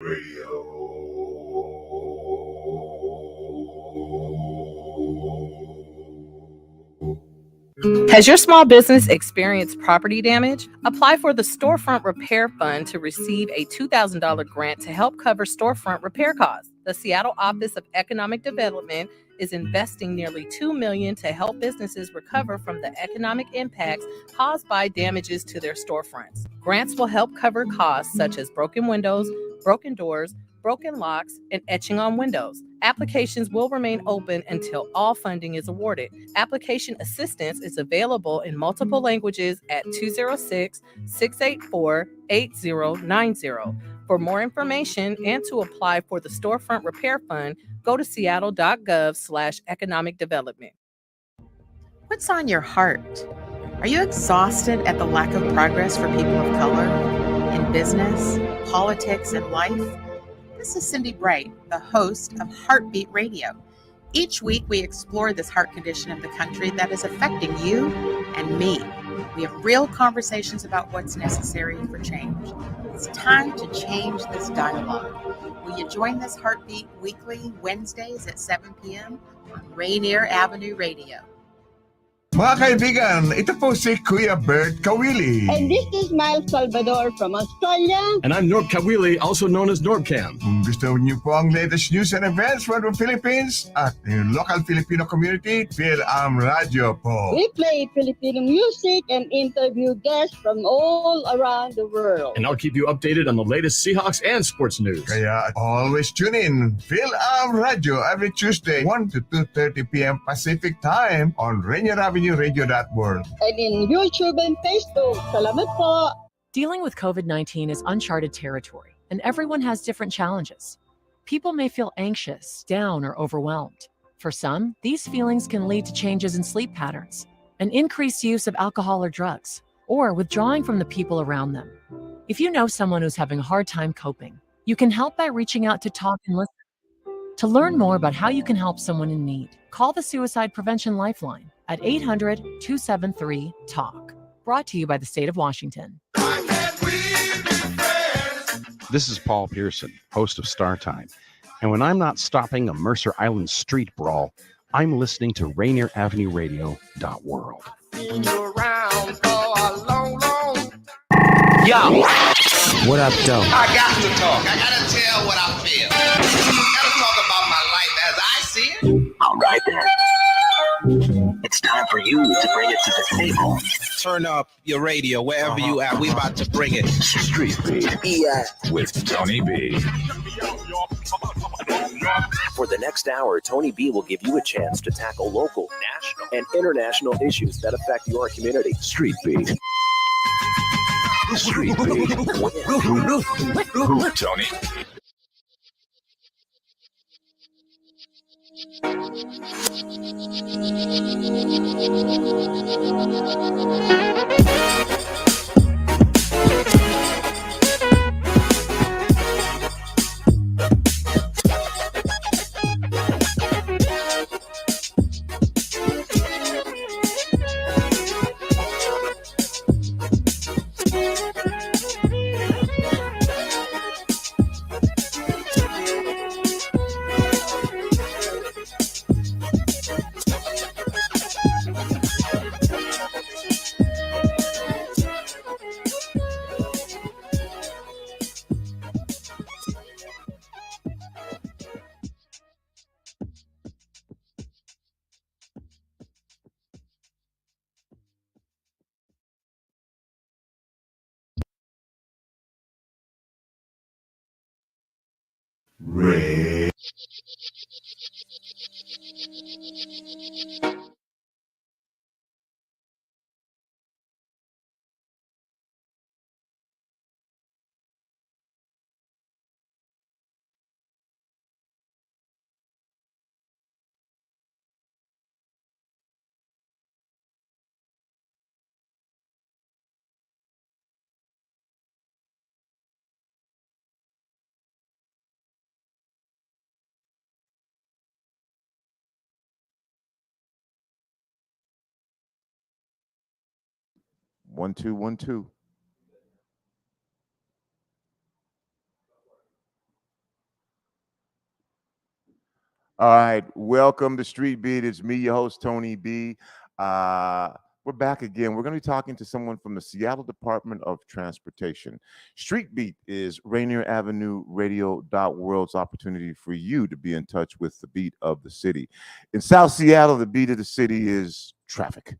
Has your small business experienced property damage? Apply for the Storefront Repair Fund to receive a $2,000 grant to help cover storefront repair costs. The Seattle Office of Economic Development is investing nearly $2 million to help businesses recover from the economic impacts caused by damages to their storefronts. Grants will help cover costs such as broken windows, broken doors, broken locks, and etching on windows. Applications will remain open until all funding is awarded. Application assistance is available in multiple languages at 206-684-8090. For more information and to apply for the Storefront Repair Fund, go to seattle.gov/economic development. What's on your heart? Are you exhausted at the lack of progress for people of color in business, politics, and life? This is Cindy Bright, the host of Heartbeat Radio. Each week, we explore this heart condition of the country that is affecting you and me. We have real conversations about what's necessary for change. It's time to change this dialogue. Will you join this Heartbeat weekly, Wednesdays at 7 p.m. on Rainier Avenue Radio? Mga kaibigan, ito po si Kuya Bert Kawili. And this is Miles Salvador from Australia. And I'm Norb Kawili, also known as Norbcam. Kung gusto niyo po ang latest news and events from the Philippines at yung local Filipino community, Radio po. We play Filipino music and interview guests from all around the world. And I'll keep you updated on the latest Seahawks and sports news. Kaya always tune in. Radio every Tuesday, 1 to 2:30 p.m. Pacific Time on Rainier Avenue Radio App. And in YouTube and Facebook. Salamat po. Dealing with COVID-19 is uncharted territory, and everyone has different challenges. People may feel anxious, down, or overwhelmed. For some, these feelings can lead to changes in sleep patterns, an increased use of alcohol or drugs, or withdrawing from the people around them. If you know someone who's having a hard time coping, you can help by reaching out to talk and listen. To learn more about how you can help someone in need, call the Suicide Prevention Lifeline at 800-273-TALK. Brought to you by the state of Washington. This is Paul Pearson, host of Star Time. And when I'm not stopping a Mercer Island street brawl, I'm listening to Rainier Avenue Radio.world. Yo! What up, though? I got to talk. I got to tell what I feel. I got to talk about my life as I see it. All right, then. It's time for you to bring it to the table. Turn up your radio wherever you at. We about to bring it. Street Beat with Tony B. For the next hour, Tony B will give you a chance to tackle local, national, and international issues that affect your community. Street Beat. Street Beat. Tony. Ray. One, two, 1, 2. All right, welcome to Street Beat. It's me, your host, Tony B. We're back again. We're going to be talking to someone from the Seattle Department of Transportation. Street Beat is Rainier Avenue Radio World's opportunity for you to be in touch with the beat of the city. In South Seattle, the beat of the city is traffic.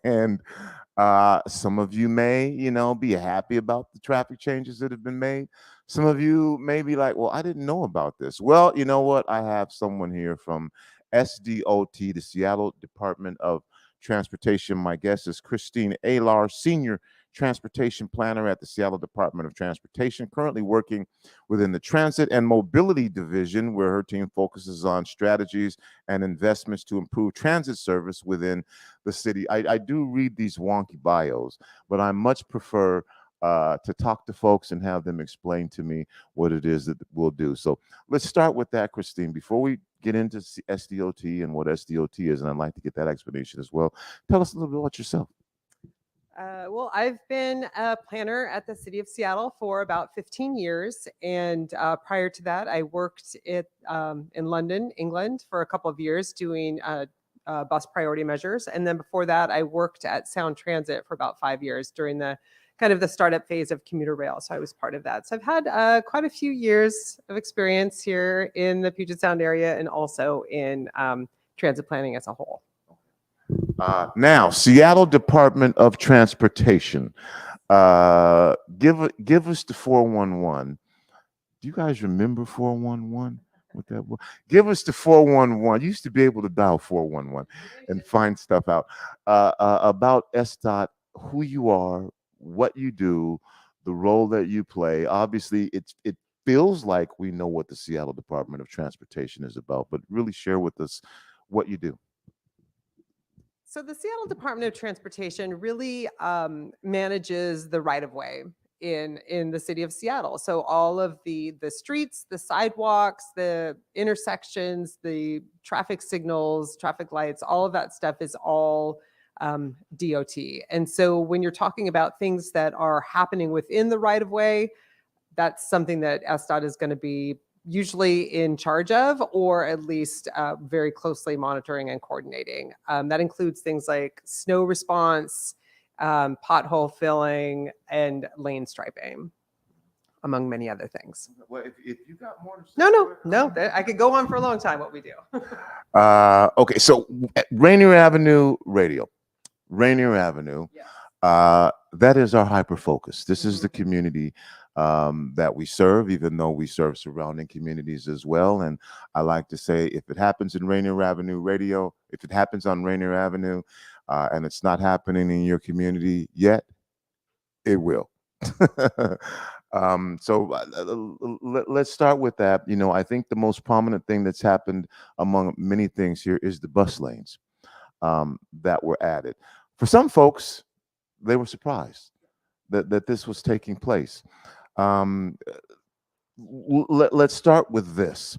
And some of you may, be happy about the traffic changes that have been made. Some of you may be like, well, I didn't know about this. Well, you know what? I have someone here from SDOT, the Seattle Department of Transportation. My guest is Christine Alar, Senior Transportation Planner at the Seattle Department of Transportation, currently working within the Transit and Mobility Division, where her team focuses on strategies and investments to improve transit service within the city. I do read these wonky bios, but I much prefer to talk to folks and have them explain to me what it is that we'll do. So let's start with that, Christine. Before we get into SDOT and what SDOT is, and I'd like to get that explanation as well. Tell us a little bit about yourself. Well, I've been a planner at the city of Seattle for about 15 years. And prior to that, I worked in London, England for a couple of years doing bus priority measures. And then before that, I worked at Sound Transit for about 5 years during the kind of the startup phase of commuter rail. So I was part of that. So I've had quite a few years of experience here in the Puget Sound area and also in transit planning as a whole. Now, Seattle Department of Transportation, give us the 411. Do you guys remember 411? What that was? Give us the 411. You used to be able to dial 411 and find stuff out about SDOT, who you are, what you do, the role that you play. Obviously, it feels like we know what the Seattle Department of Transportation is about, but really share with us what you do. So the Seattle Department of Transportation really manages the right-of-way in the city of Seattle. So all of the streets, the sidewalks, the intersections, the traffic signals, traffic lights, all of that stuff is all DOT. And so when you're talking about things that are happening within the right-of-way, that's something that SDOT is going to be usually in charge of, or at least very closely monitoring and coordinating. That includes things like snow response, pothole filling, and lane striping, among many other things. Well, if you got more to say, No, I could go on for a long time what we do. Okay, so Rainier Avenue Radio, Rainier Avenue, that is our hyper focus. This is the community that we serve, even though we serve surrounding communities as well. And I like to say, if it happens in Rainier Avenue Radio, if it happens on Rainier Avenue, and it's not happening in your community yet, it will. Let's start with that. I think the most prominent thing that's happened among many things here is the bus lanes that were added. For some folks, they were surprised that this was taking place. Let's start with this.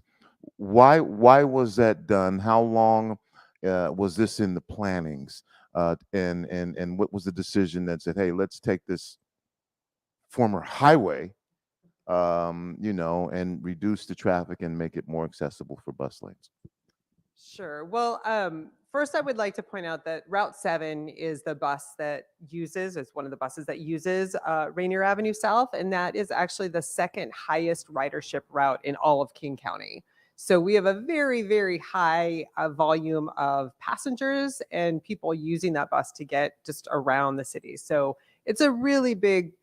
Why was that done? How long was this in the plannings? And what was the decision that said, hey, let's take this former highway, and reduce the traffic and make it more accessible for bus lanes? Sure. Well, first, I would like to point out that Route 7 is one of the buses that uses Rainier Avenue South, and that is actually the second highest ridership route in all of King County. So we have a very, very high volume of passengers and people using that bus to get just around the city. So it's a really big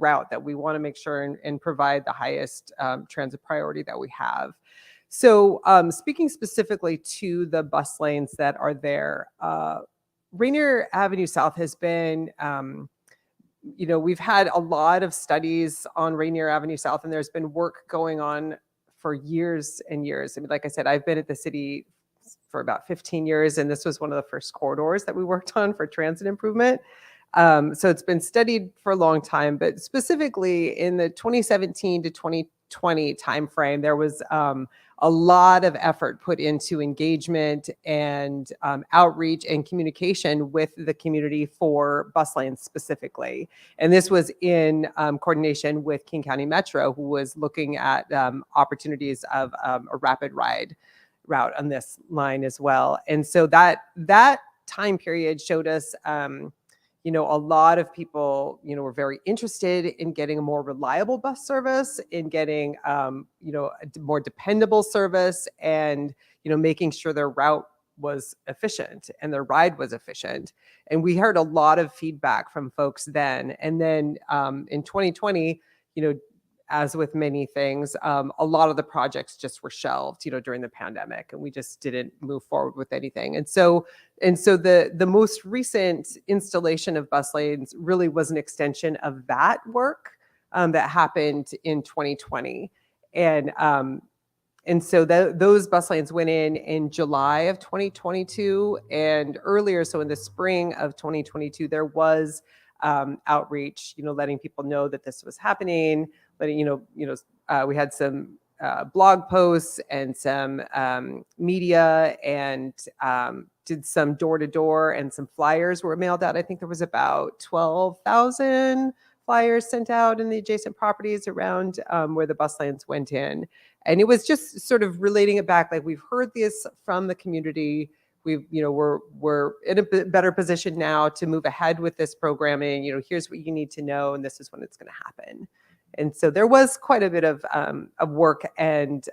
route that we want to make sure and provide the highest transit priority that we have. So speaking specifically to the bus lanes that are there, Rainier Avenue South has been, we've had a lot of studies on Rainier Avenue South, and there's been work going on for years and years. I mean, like I said, I've been at the city for about 15 years, and this was one of the first corridors that we worked on for transit improvement. So it's been studied for a long time, but specifically in the 2017 to 2020 2020 timeframe, there was a lot of effort put into engagement and outreach and communication with the community for bus lanes specifically. And this was in coordination with King County Metro, who was looking at opportunities of a rapid ride route on this line as well. And so that time period showed us a lot of people, were very interested in getting a more reliable bus service, in getting, a more dependable service, and, making sure their route was efficient and their ride was efficient. And we heard a lot of feedback from folks then. And then in 2020, as with many things, a lot of the projects just were shelved, during the pandemic, and we just didn't move forward with anything. And so the most recent installation of bus lanes really was an extension of that work that happened in 2020. And so those bus lanes went in July of 2022, and earlier, so in the spring of 2022, there was outreach, letting people know that this was happening. Letting we had some blog posts and some media, and did some door-to-door, and some flyers were mailed out. I think there was about 12,000 flyers sent out in the adjacent properties around where the bus lanes went in. And it was just sort of relating it back, like, we've heard this from the community. We're in a better position now to move ahead with this programming. Here's what you need to know, and this is when it's going to happen. And so there was quite a bit of work and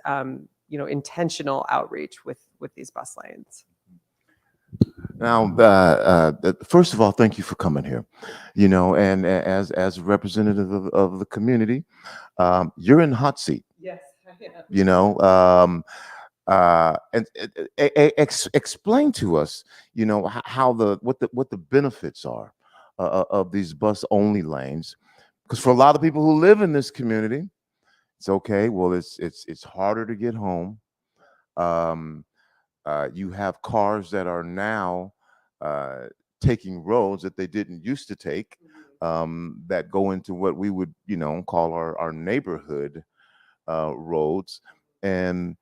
intentional outreach with these bus lanes. Now, first of all, thank you for coming here. And as a representative of the community, you're in the hot seat. Yes, I am. And explain to us, how what the benefits are of these bus only lanes. Because for a lot of people who live in this community, it's okay. Well, it's harder to get home. You have cars that are now taking roads that they didn't used to take, that go into what we would, call our neighborhood roads. And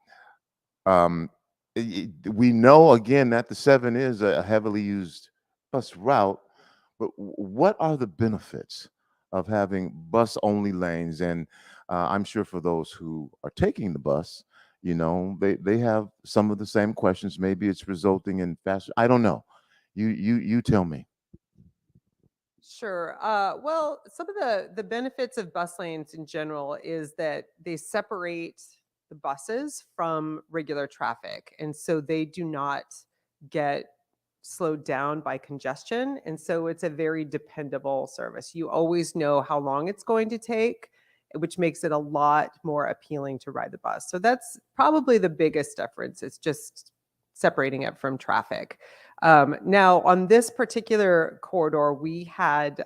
we know, again, that the 7 is a heavily used bus route. But what are the benefits of having bus only lanes? And I'm sure for those who are taking the bus, they have some of the same questions. Maybe it's resulting in faster. I don't know. You tell me. Sure. Well, some of the benefits of bus lanes in general is that they separate the buses from regular traffic, and so they do not get slowed down by congestion. And so it's a very dependable service. You always know how long it's going to take, which makes it a lot more appealing to ride the bus. So that's probably the biggest difference. It's just separating it from traffic. Now, on this particular corridor, we had,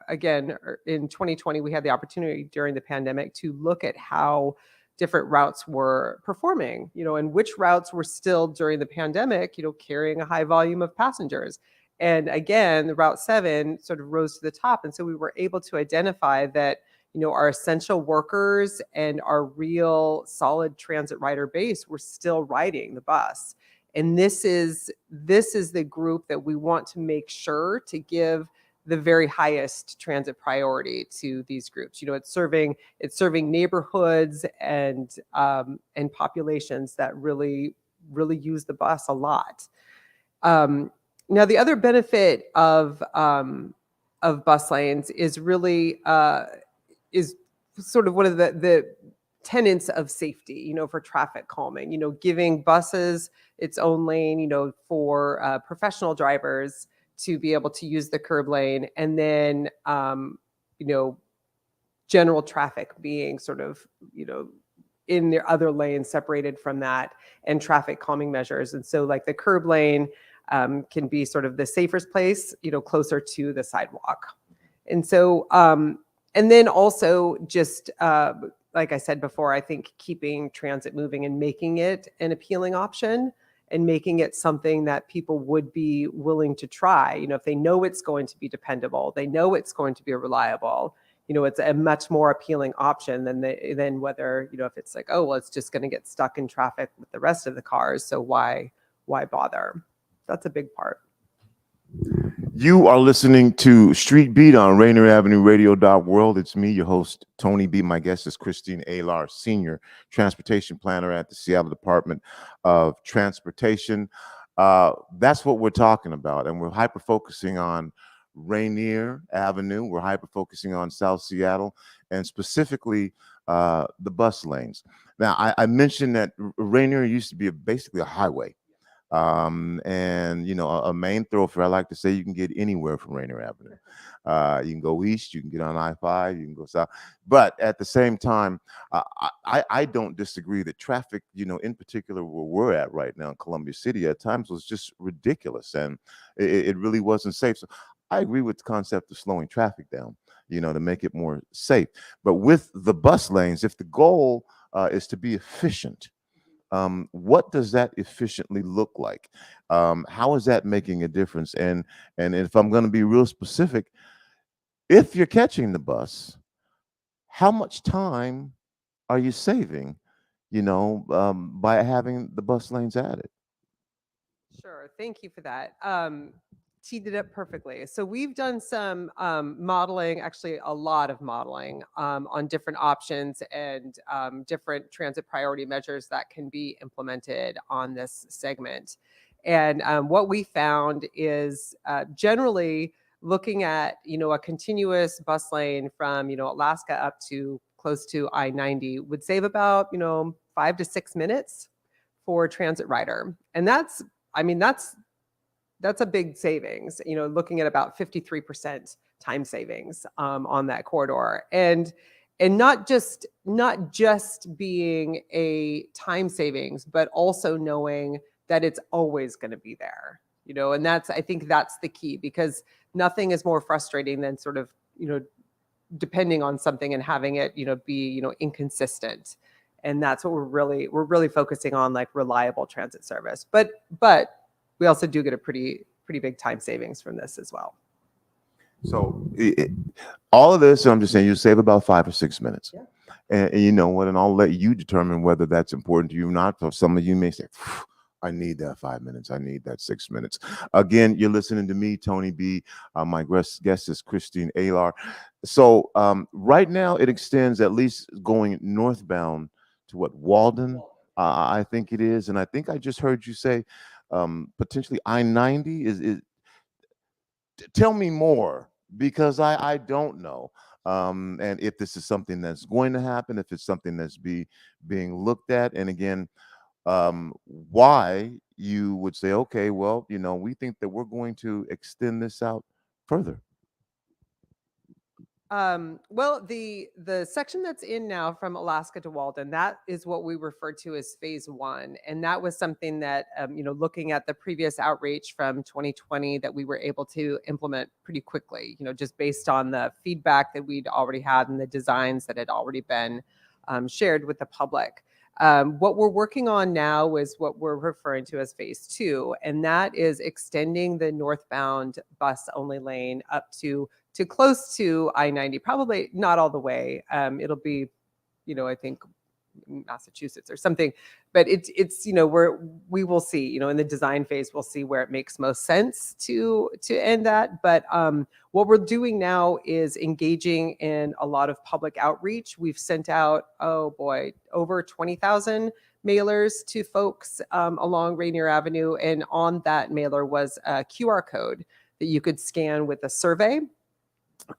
again, in 2020, we had the opportunity during the pandemic to look at how different routes were performing, and which routes were still during the pandemic, carrying a high volume of passengers. And again, the Route 7 sort of rose to the top. And so we were able to identify that, our essential workers and our real solid transit rider base were still riding the bus. And this is the group that we want to make sure to give the very highest transit priority to these groups. It's serving neighborhoods and populations that really use the bus a lot. Now, the other benefit of bus lanes is really is sort of one of the tenets of safety, for traffic calming. Giving buses its own lane, for professional drivers to be able to use the curb lane, and then general traffic being sort of in their other lanes separated from that, and traffic calming measures. And so, like, the curb lane can be sort of the safest place, closer to the sidewalk. And so and then also just like I said before, I think keeping transit moving and making it an appealing option, and making it something that people would be willing to try. If they know it's going to be dependable, they know it's going to be reliable, it's a much more appealing option than whether, if it's like, oh, well, it's just going to get stuck in traffic with the rest of the cars. So why bother? That's a big part. You are listening to Street Beat on Rainier Avenue Radio World. It's me, your host, Tony B. My guest is Christine Alar, Senior Transportation Planner at the Seattle Department of Transportation. That's what we're talking about, and we're hyper-focusing on Rainier Avenue. We're hyper-focusing on South Seattle, and specifically the bus lanes. Now, I mentioned that Rainier used to be basically a highway. And a main thoroughfare. I like to say you can get anywhere from Rainier Avenue. You can go east, you can get on I-5, you can go south. But at the same time, I don't disagree that traffic, in particular where we're at right now in Columbia City, at times was just ridiculous, and it really wasn't safe. So I agree with the concept of slowing traffic down, to make it more safe. But with the bus lanes, if the goal is to be efficient, what does that efficiently look like? How is that making a difference? And if I'm going to be real specific, if you're catching the bus, how much time are you saving, by having the bus lanes added? Sure. Thank you for that. Teed it up perfectly. So we've done some modeling, actually a lot of modeling on different options and different transit priority measures that can be implemented on this segment. And what we found is generally looking at, a continuous bus lane from, Alaska up to close to I-90 would save about, 5 to 6 minutes for a transit rider. And that's a big savings, looking at about 53% time savings on that corridor. And not just being a time savings, but also knowing that it's always going to be there, and I think that's the key, because nothing is more frustrating than sort of, depending on something and having it, be, inconsistent. And that's what we're really focusing on, like reliable transit service. But we also do get a pretty big time savings from this as well. So all of this, I'm just saying, you save about 5 or 6 minutes. Yeah. And you know what? And I'll let you determine whether that's important to you or not. So some of you may say, I need that 5 minutes. I need that 6 minutes. Again, you're listening to me, Tony B. My guest is Christine Alar. So right now it extends, at least going northbound, to Walden, I think it is. And I think I just heard you say potentially I-90 is tell me more, because I don't know. And if this is something that's going to happen, if it's something that's being looked at, and again, why you would say, okay, well, we think that we're going to extend this out further. Well, the section that's in now from Alaska to Walden, that is what we refer to as phase 1. And that was something that, looking at the previous outreach from 2020, that we were able to implement pretty quickly, just based on the feedback that we'd already had and the designs that had already been shared with the public. What we're working on now is what we're referring to as phase 2, and that is extending the northbound bus only lane up to close to I-90, probably not all the way. It'll be, I think Massachusetts or something, but it's we will see, in the design phase, we'll see where it makes most sense to end that. But what we're doing now is engaging in a lot of public outreach. We've sent out, over 20,000 mailers to folks along Rainier Avenue, and on that mailer was a QR code that you could scan with a survey.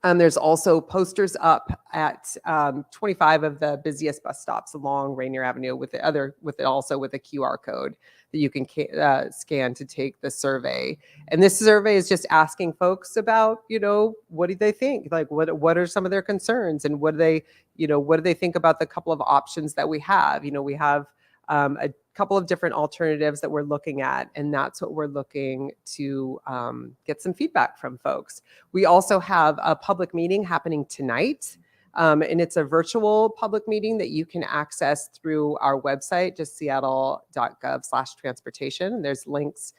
There's also posters up at 25 of the busiest bus stops along Rainier Avenue with a QR code that you can scan to take the survey. And this survey is just asking folks about, what do they think? Like, what are some of their concerns, and what do they think about the couple of options that we have? We have a couple of different alternatives that we're looking at, and that's what we're looking to get some feedback from folks. We also have a public meeting happening tonight, and it's a virtual public meeting that you can access through our website, just seattle.gov/transportation. There's links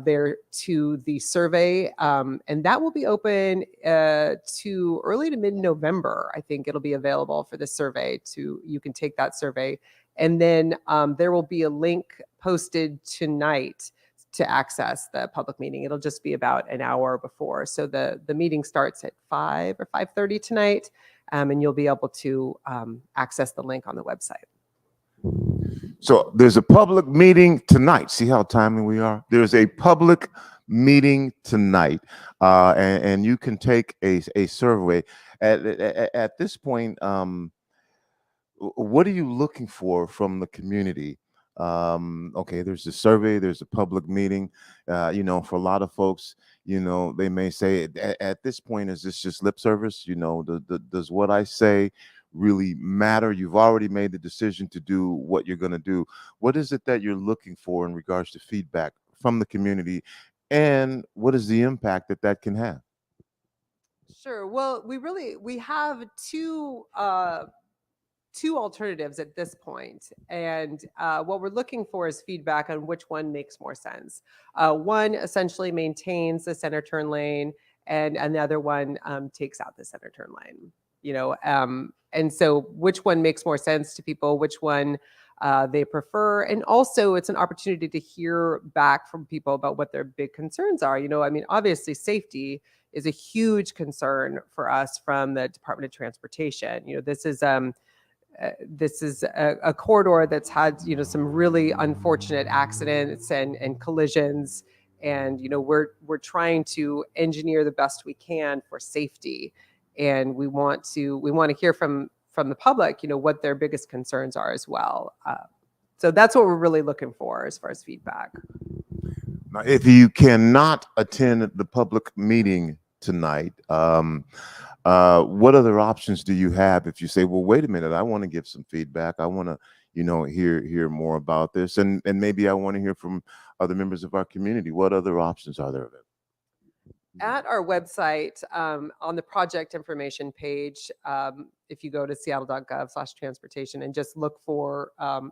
there to the survey. And that will be open to early to mid-November. I think it'll be available for the survey you can take that survey. And then there will be a link posted tonight to access the public meeting. It'll just be about an hour before. So the meeting starts at 5 or 5:30 tonight, and you'll be able to access the link on the website. So there's a public meeting tonight. See how timely we are? There's a public meeting tonight, and you can take a survey. At this point, what are you looking for from the community? Okay, there's a survey, there's a public meeting. For a lot of folks, they may say at this point, is this just lip service? Does what I say really matter? You've already made the decision to do what you're going to do. What is it that you're looking for in regards to feedback from the community, and what is the impact that can have? Sure. Well, we have two alternatives at this point, and what we're looking for is feedback on which one makes more sense. One essentially maintains the center turn lane, and another one takes out the center turn lane. And so which one makes more sense to people, which one they prefer, and also it's an opportunity to hear back from people about what their big concerns are. Obviously safety is a huge concern for us from the Department of Transportation. This is a corridor that's had some really unfortunate accidents and collisions, and we're trying to engineer the best we can for safety, and we want to hear from the public what their biggest concerns are as well. So that's what we're really looking for as far as feedback. Now, if you cannot attend the public meeting tonight, what other options do you have if you say, well, wait a minute, I want to give some feedback, I want to hear more about this, and maybe I want to hear from other members of our community? What other options are there? At our website, on the project information page, if you go to seattle.gov/transportation and just look for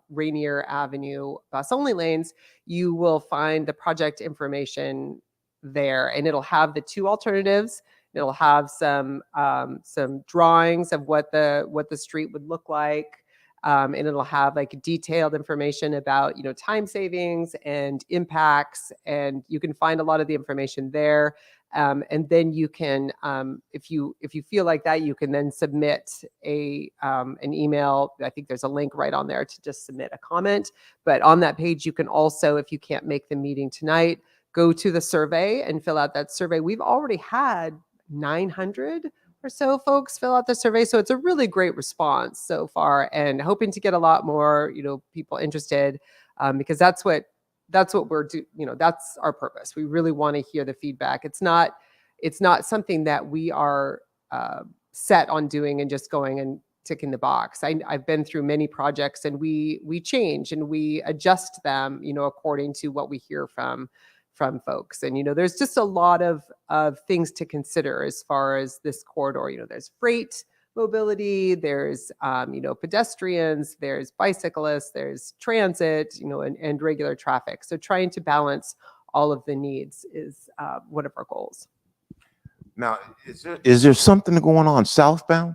Rainier Avenue bus only lanes, you will find the project information there, and it'll have the two alternatives. It'll have some drawings of what the street would look like, and it'll have like detailed information about time savings and impacts, and you can find a lot of the information there. And then you can, if you feel like that, you can then submit an email. I think there's a link right on there to just submit a comment. But on that page, you can also, if you can't make the meeting tonight, go to the survey and fill out that survey. We've already had 900 or so folks fill out the survey, so it's a really great response so far, and hoping to get a lot more people interested, because that's what we're that's our purpose. We really want to hear the feedback. It's not something that we are set on doing and just going and ticking the box. I've been through many projects, and we change and we adjust them according to what we hear from folks. And there's just a lot of things to consider as far as this corridor. There's freight mobility, there's pedestrians, there's bicyclists, there's transit, and regular traffic. So trying to balance all of the needs is one of our goals. Now, is there something going on southbound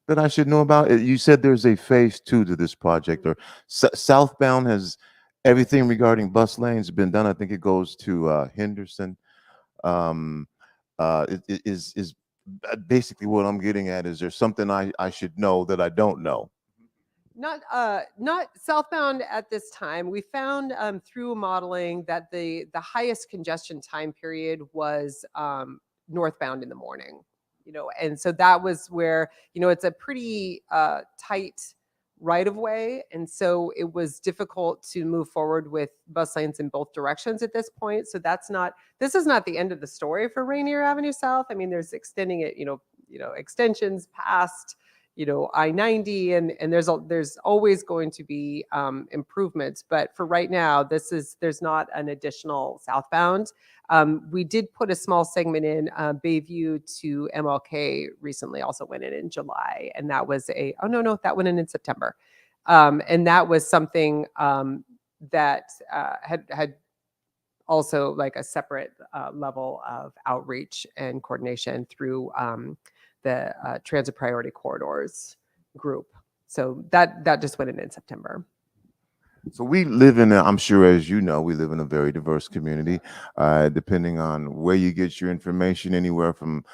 that I should know about? You said there's a phase 2 to this project, or southbound has everything regarding bus lanes been done. I think it goes to Henderson. Is basically what I'm getting at. Is there something I should know that I don't know? Not southbound at this time. We found through modeling that the highest congestion time period was northbound in the morning. And so that was where it's a pretty tight right of way, and so it was difficult to move forward with bus lanes in both directions at this point. So this is not the end of the story for Rainier Avenue South. There's extending it, extensions past I-90, and there's always going to be improvements, but for right now, there's not an additional southbound. We did put a small segment in Bayview to MLK recently, also went in July, and that was that went in September, and that was something that had also like a separate level of outreach and coordination through the Transit Priority Corridors group. So that just went in September. So we live in, I'm sure, as you know, we live in a very diverse community, depending on where you get your information, anywhere from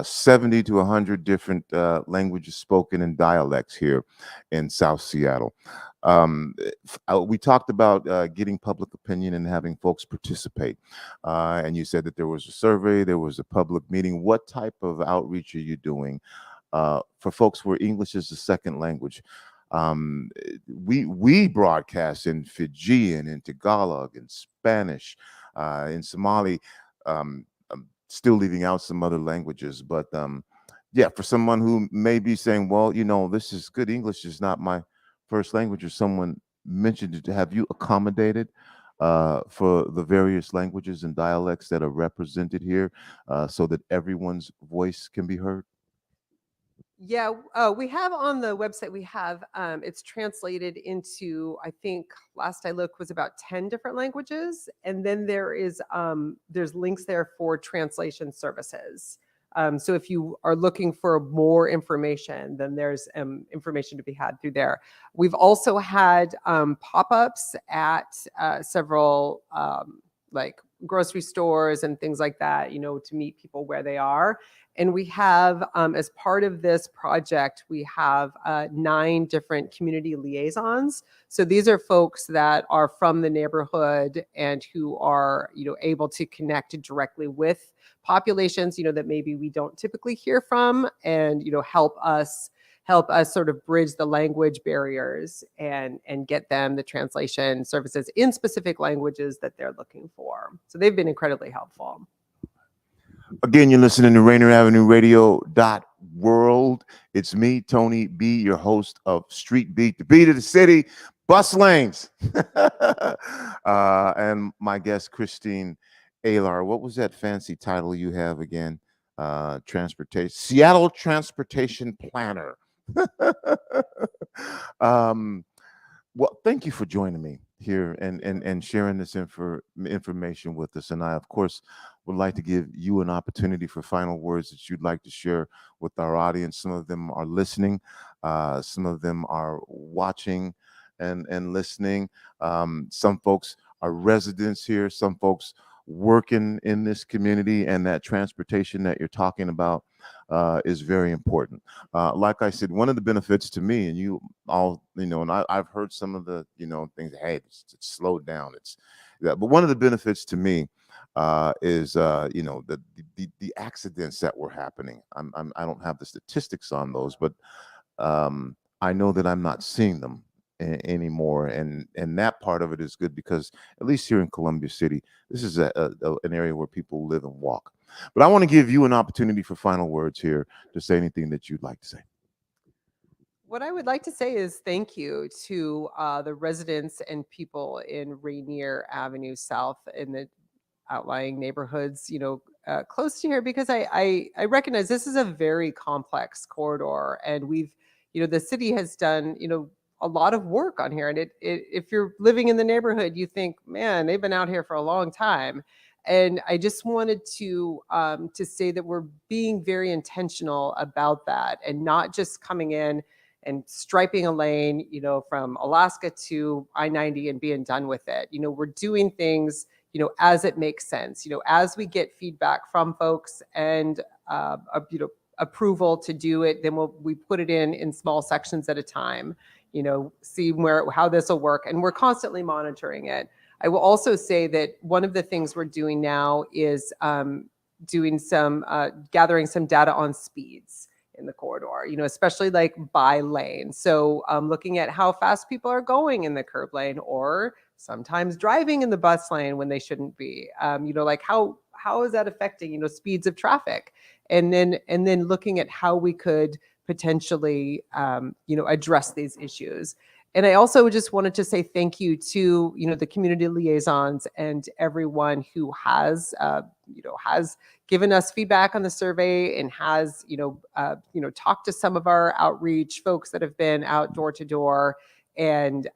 70 to 100 different languages spoken and dialects here in South Seattle. We talked about getting public opinion and having folks participate. And you said that there was a survey, there was a public meeting. What type of outreach are you doing for folks where English is the second language? We broadcast in Fijian, in Tagalog, in Spanish, in Somali. I'm still leaving out some other languages, but yeah, for someone who may be saying, well, you know, this is good, English is not my first language, or someone mentioned it, have you accommodated for the various languages and dialects that are represented here so that everyone's voice can be heard? Yeah, we have on the website, we have, it's translated into, I think last I looked was about 10 different languages. And then there's links there for translation services. So if you are looking for more information, then there's information to be had through there. We've also had pop-ups at several like grocery stores and things like that, you know, to meet people where they are. And we have, as part of this project, we have 9 different community liaisons. So these are folks that are from the neighborhood and who are, you know, able to connect directly with populations, you know, that maybe we don't typically hear from, and, you know, help us sort of bridge the language barriers and get them the translation services in specific languages that they're looking for. So they've been incredibly helpful. Again, you're listening to Rainier Avenue Radio.world. It's me, Tony B., your host of Street Beat, the beat of the city, bus lanes. And my guest, Christine Alar. What was that fancy title you have again? Seattle Transportation Planner. Well, thank you for joining me here and sharing this information with us. And I, of course, would like to give you an opportunity for final words that you'd like to share with our audience. Some of them are listening, some of them are watching and listening. Some folks are residents here, some folks working in this community, and that transportation that you're talking about is very important. Like I said, one of the benefits to me, and you all, you know, and I've heard some of the, you know, things, hey, it's slowed down. But one of the benefits to me is, you know, the accidents that were happening. I don't have the statistics on those, but I know that I'm not seeing them anymore, and that part of it is good, because at least here in Columbia City, this is an area where people live and walk. But I want to give you an opportunity for final words here to say anything that you'd like to say. What I would like to say is thank you to the residents and people in Rainier Avenue South in the outlying neighborhoods, you know, close to here, because I recognize this is a very complex corridor, and we've, you know, the city has done, you know, a lot of work on here. And if you're living in the neighborhood, you think, man, they've been out here for a long time. And I just wanted to say that we're being very intentional about that, and not just coming in and striping a lane, you know, from Alaska to I-90 and being done with it. You know, we're doing things, you know, as it makes sense. You know, as we get feedback from folks and you know, approval to do it, then we put it in small sections at a time. You know, see how this will work, and we're constantly monitoring it. I will also say that one of the things we're doing now is gathering some data on speeds in the corridor, you know, especially like by lane. So looking at how fast people are going in the curb lane, or sometimes driving in the bus lane when they shouldn't be, you know, like how is that affecting, you know, speeds of traffic? And then looking at how we could potentially, you know, address these issues. And I also just wanted to say thank you to, you know, the community liaisons and everyone who has, you know, has given us feedback on the survey, and has, you know, talked to some of our outreach folks that have been out door to door, and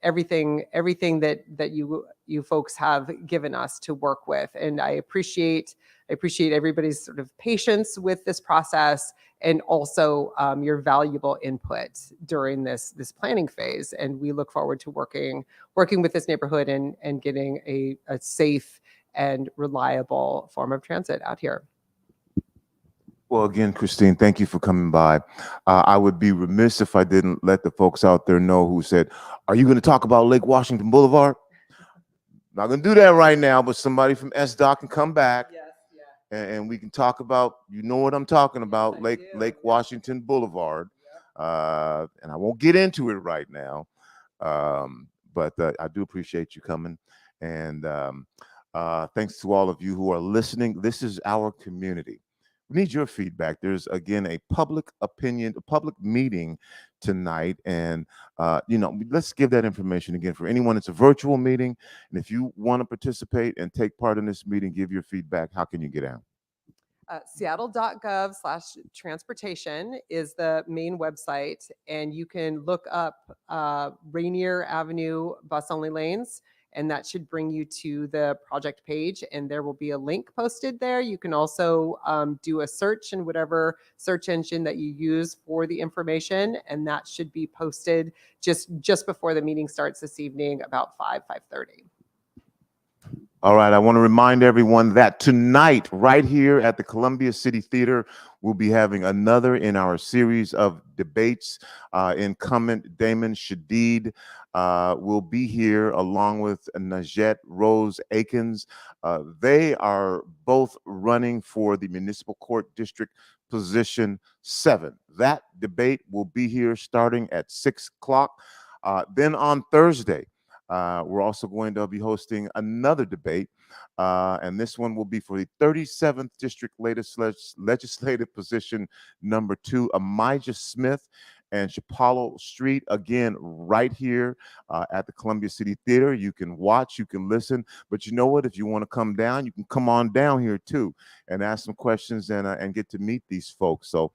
everything that you you folks have given us to work with. And I appreciate everybody's sort of patience with this process, and also your valuable input during this planning phase. And we look forward to working with this neighborhood and getting a safe and reliable form of transit out here. Well, again, Christine, thank you for coming by. I would be remiss if I didn't let the folks out there know who said, are you going to talk about Lake Washington Boulevard? Not going to do that right now, but somebody from SDOT can come back. Yes, yeah. And we can talk about, you know what I'm talking about, yes, Lake Washington Boulevard. Yep. And I won't get into it right now, but I do appreciate you coming. And thanks to all of you who are listening. This is our community. We need your feedback. There's, again, a public meeting tonight. And, let's give that information again for anyone. It's a virtual meeting. And if you want to participate and take part in this meeting, give your feedback. How can you get out? Seattle.gov/transportation is the main website. And you can look up Rainier Avenue bus only lanes, and that should bring you to the project page, and there will be a link posted there. You can also do a search in whatever search engine that you use for the information, and that should be posted just before the meeting starts this evening, about 5:30. All right, I want to remind everyone that tonight, right here at the Columbia City Theater, we'll be having another in our series of debates. Incumbent Damon Shadid will be here along with Najette Rose Akins. They are both running for the Municipal Court District Position 7. That debate will be here starting at 6 o'clock. Then on Thursday, we're also going to be hosting another debate, and this one will be for the 37th District Legislative Position number 2, Amijah Smith and Chapalo Street, again, right here at the Columbia City Theater. You can watch, you can listen, but you know what? If you want to come down, you can come on down here too and ask some questions and get to meet these folks. So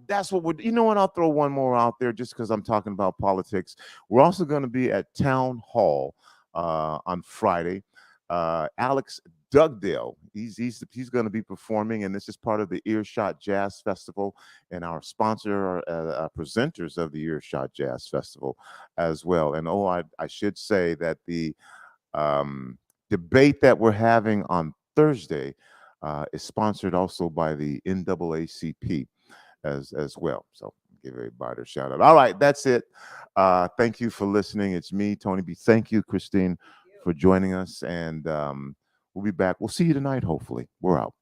that's what you know what? I'll throw one more out there just because I'm talking about politics. We're also going to be at Town Hall on Friday. Alex Dugdale, he's going to be performing, and this is part of the Earshot Jazz Festival, and our sponsor, presenters of the Earshot Jazz Festival as well. And I should say that the debate that we're having on Thursday is sponsored also by the NAACP as well. So give everybody a shout out. All right, that's it. Thank you for listening. It's me, Tony B. Thank you, Christine, for joining us, and we'll be back. We'll see you tonight, hopefully. We're out.